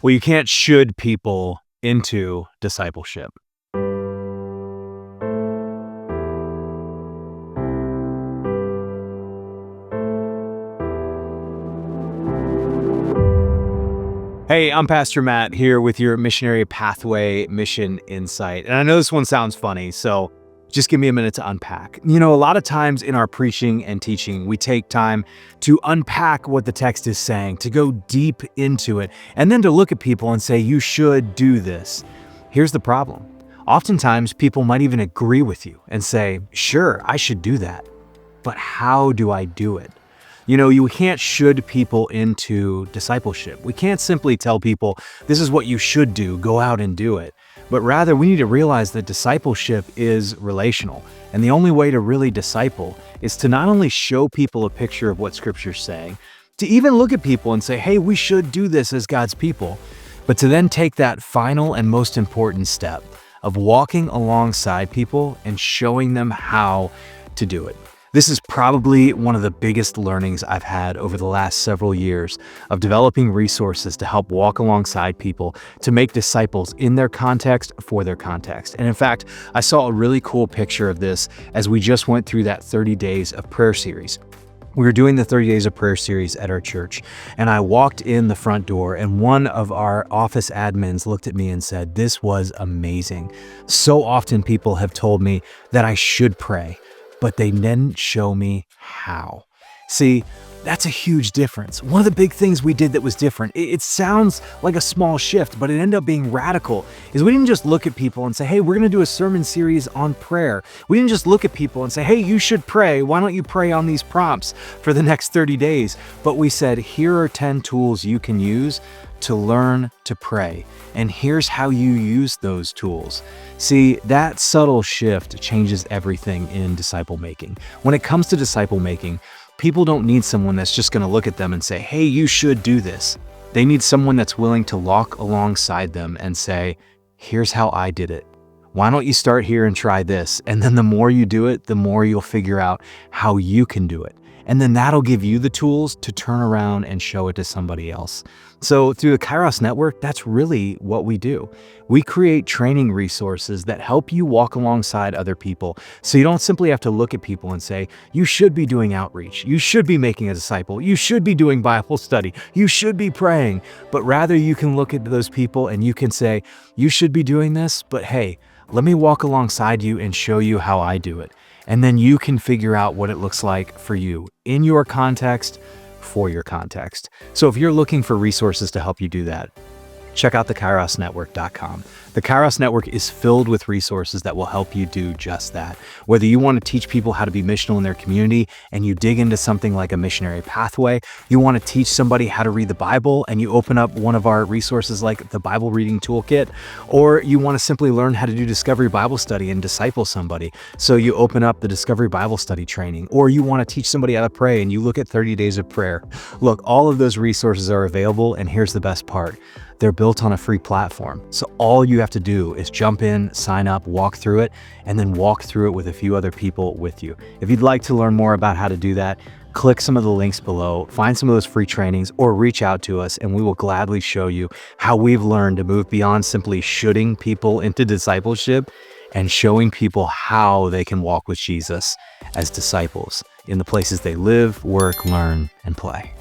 Well, you can't should people into discipleship. Hey, I'm Pastor Matt here with your Missionary Pathway Mission Insight. And I know this one sounds funny, so just give me a minute to unpack. A lot of times in our preaching and teaching, we take time to unpack what the text is saying, to go deep into it, and then to look at people and say, you should do this. Here's the problem. Oftentimes, people might even agree with you and say, sure, I should do that. But how do I do it? You can't should people into discipleship. We can't simply tell people, this is what you should do, go out and do it. But rather, we need to realize that discipleship is relational. And the only way to really disciple is to not only show people a picture of what Scripture's saying, to even look at people and say, hey, we should do this as God's people, but to then take that final and most important step of walking alongside people and showing them how to do it. This is probably one of the biggest learnings I've had over the last several years of developing resources to help walk alongside people to make disciples in their context for their context. And in fact, I saw a really cool picture of this as we just went through that 30 days of prayer series. We were doing the 30 days of prayer series at our church, and I walked in the front door, and one of our office admins looked at me and said, "This was amazing. So often people have told me that I should pray, but they didn't show me how." See, that's a huge difference. One of the big things we did that was different, it sounds like a small shift, but it ended up being radical, is we didn't just look at people and say, hey, we're going to do a sermon series on prayer. We didn't just look at people and say, hey, you should pray. Why don't you pray on these prompts for the next 30 days? But we said, here are 10 tools you can use to learn to pray. And here's how you use those tools. See, that subtle shift changes everything in disciple making. When it comes to disciple making, people don't need someone that's just going to look at them and say, hey, you should do this. They need someone that's willing to walk alongside them and say, here's how I did it. Why don't you start here and try this? And then the more you do it, the more you'll figure out how you can do it. And then that'll give you the tools to turn around and show it to somebody else. So through the Kairos Network, that's really what we do. We create training resources that help you walk alongside other people. So you don't simply have to look at people and say, you should be doing outreach. You should be making a disciple. You should be doing Bible study. You should be praying. But rather you can look at those people and you can say, you should be doing this, but hey, let me walk alongside you and show you how I do it. And then you can figure out what it looks like for you in your context, for your context. So if you're looking for resources to help you do that, check out thekairosnetwork.com. The Kairos Network is filled with resources that will help you do just that. Whether you want to teach people how to be missional in their community and you dig into something like a missionary pathway, you want to teach somebody how to read the Bible and you open up one of our resources like the Bible Reading Toolkit, or you want to simply learn how to do Discovery Bible Study and disciple somebody, so you open up the Discovery Bible Study training, or you want to teach somebody how to pray and you look at 30 days of prayer. Look, all of those resources are available, and here's the best part. They're built on a free platform. So all you have to do is jump in, sign up, walk through it, and then walk through it with a few other people with you. If you'd like to learn more about how to do that, click some of the links below, find some of those free trainings, or reach out to us and we will gladly show you how we've learned to move beyond simply shoulding people into discipleship and showing people how they can walk with Jesus as disciples in the places they live, work, learn, and play.